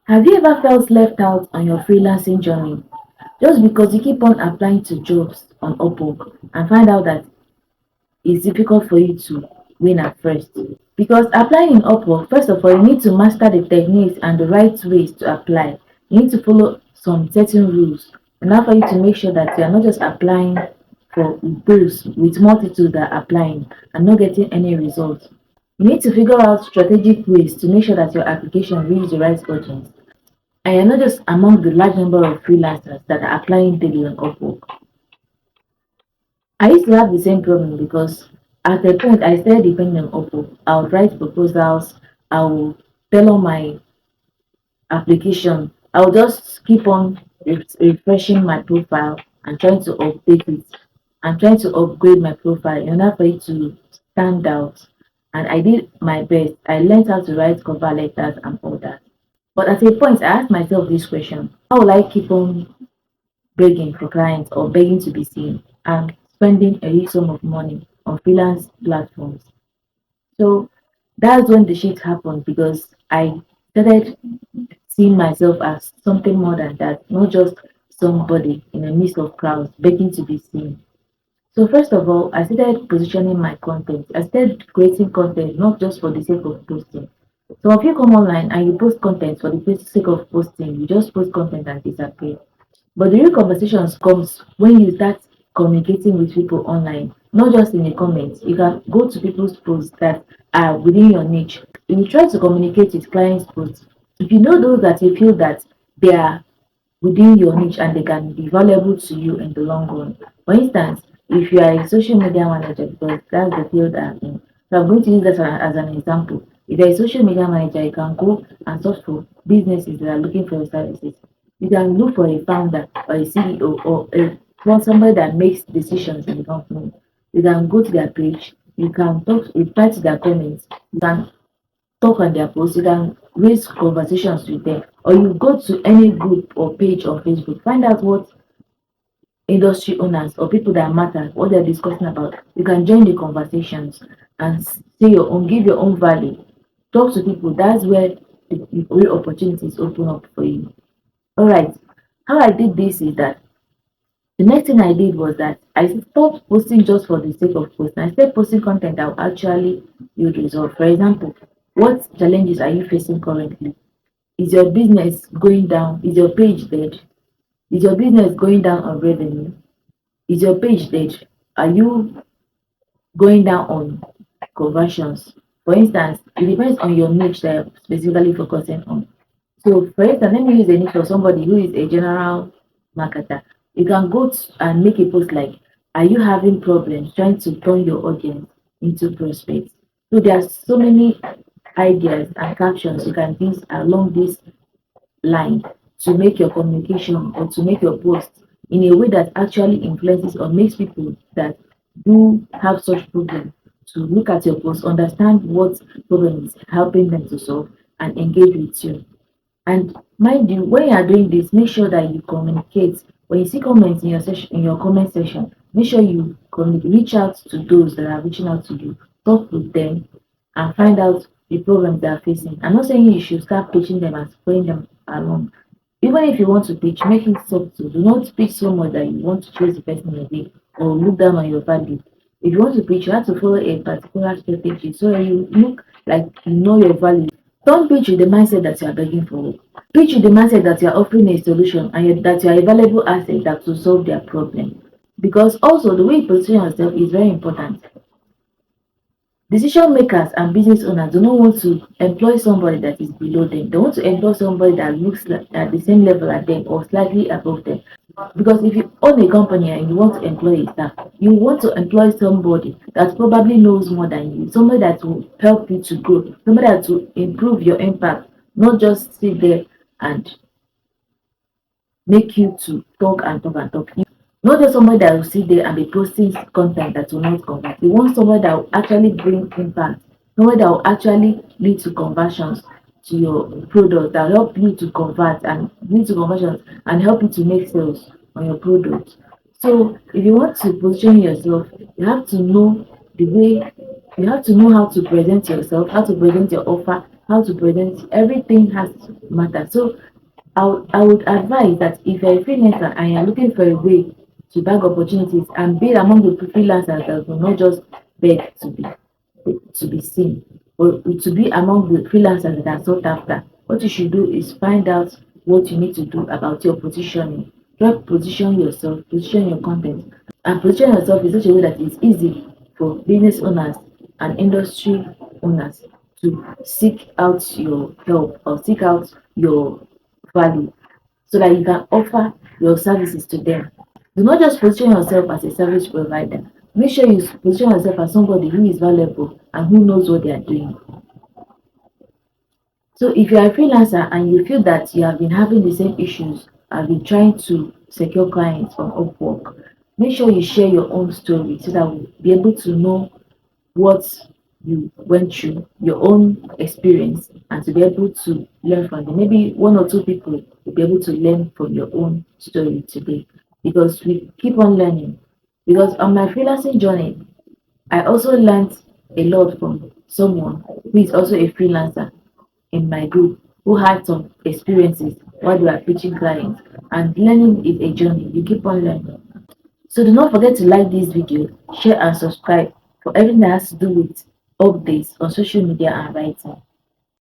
Have you ever felt left out on your freelancing journey just because you keep on applying to jobs on Upwork and find out that it's difficult for you to win at first? Because applying in Upwork, first of all, you need to master the techniques and the right ways to apply. You need to follow some certain rules in order for you to make sure that you are not just applying for those with multitudes that are applying and not getting any results. You need to figure out strategic ways to make sure that your application reaches the right audience. And you're not just among the large number of freelancers that are applying daily on Upwork. I used to have the same problem because at a point I started depending on Upwork. I would write proposals, I would tell on my application. I would just keep on refreshing my profile and trying to update it and trying to upgrade my profile in order for it to stand out. And I did my best. I learned how to write cover letters and all that. But at a point, I asked myself this question: how will I keep on begging for clients or begging to be seen and spending a huge sum of money on freelance platforms? So that's when the shift happened because I started seeing myself as something more than that, not just somebody in a midst of crowds begging to be seen. So first of all, I started positioning my content. I started creating content not just for the sake of posting. So if you come online and you post content for the sake of posting, you just post content and disappear. But the real conversations comes when you start communicating with people online, not just in the comments. You can go to people's posts that are within your niche. If you try to communicate with clients' posts, if you know those that you feel that they are within your niche and they can be valuable to you in the long run. For instance, if you are a social media manager, because that's the field I'm in, so I'm going to use that as an example. If you're a social media manager, you can go and search for businesses that are looking for your services. You can look for a founder or a CEO or somebody that makes decisions in the company. You can go to their page, you can talk, reply to their comments, you can talk on their posts, you can raise conversations with them, or you go to any group or page on Facebook, find out what industry owners or people that matter, what they're discussing about. You can join the conversations and say your own, give your own value. Talk to people. That's where the real opportunities open up for you. All right. How I did this is that the next thing I did was that I stopped posting just for the sake of posting. I started posting content that will actually yield results. For example, what challenges are you facing currently? Is your business going down? Is your page dead? Is your business going down on revenue? Is your page dead? Are you going down on conversions? For instance, it depends on your niche that you're specifically focusing on. So, for instance, let me use a niche for somebody who is a general marketer. You can go and make a post like, are you having problems trying to turn your audience into prospects? So, there are so many ideas and captions you can use along this line to make your communication or to make your post in a way that actually influences or makes people that do have such problem to look at your post, understand what problem is helping them to solve, and engage with you. And mind you, when you are doing this, make sure that you communicate. When you see comments in your session, in your comment section, make sure you reach out to those that are reaching out to you, talk with them, and find out the problems they are facing. I'm not saying you should start pitching them and spraying them along. Even if you want to pitch, make it subtle. Do not pitch so much that you want to chase the person away or look down on your value. If you want to pitch, you have to follow a particular strategy so that you look like you know your value. Don't pitch with the mindset that you are begging for work. Pitch with the mindset that you are offering a solution and that you are a valuable asset that will solve their problem. Because also the way you position yourself is very important. Decision makers and business owners do not want to employ somebody that is below them. They want to employ somebody that looks like at the same level as them or slightly above them. Because if you own a company and you want to employ a staff, you want to employ somebody that probably knows more than you, somebody that will help you to grow, somebody that will improve your impact, not just sit there and make you to talk and talk and talk. Not just somebody that will sit there and be posting content that will not convert. You want somebody that will actually bring impact, somebody that will actually lead to conversions to your product, that will help you to convert and lead to conversions and help you to make sales on your product. So if you want to position yourself, you have to know the way, you have to know how to present yourself, how to present your offer how to present, everything has to matter. So I would advise that if you're a freelancer and you're looking for a way to bag opportunities and be among the freelancers that will not just beg to be seen, or to be among the freelancers that are sought after, what you should do is find out what you need to do about your positioning. Try to position yourself, position your content, and position yourself in such a way that it's easy for business owners and industry owners to seek out your help or seek out your value, so that you can offer your services to them. Do not just position yourself as a service provider. Make sure you position yourself as somebody who is valuable and who knows what they are doing. So if you are a freelancer and you feel that you have been having the same issues and been trying to secure clients from Upwork, make sure you share your own story so that we'll be able to know what you went through, your own experience, and to be able to learn from them. Maybe one or two people will be able to learn from your own story today, because we keep on learning. Because on my freelancing journey, I also learned a lot from someone who is also a freelancer in my group who had some experiences while they were pitching clients. And learning is a journey. You keep on learning. So do not forget to like this video, share and subscribe for everything that has to do with updates on social media and writing.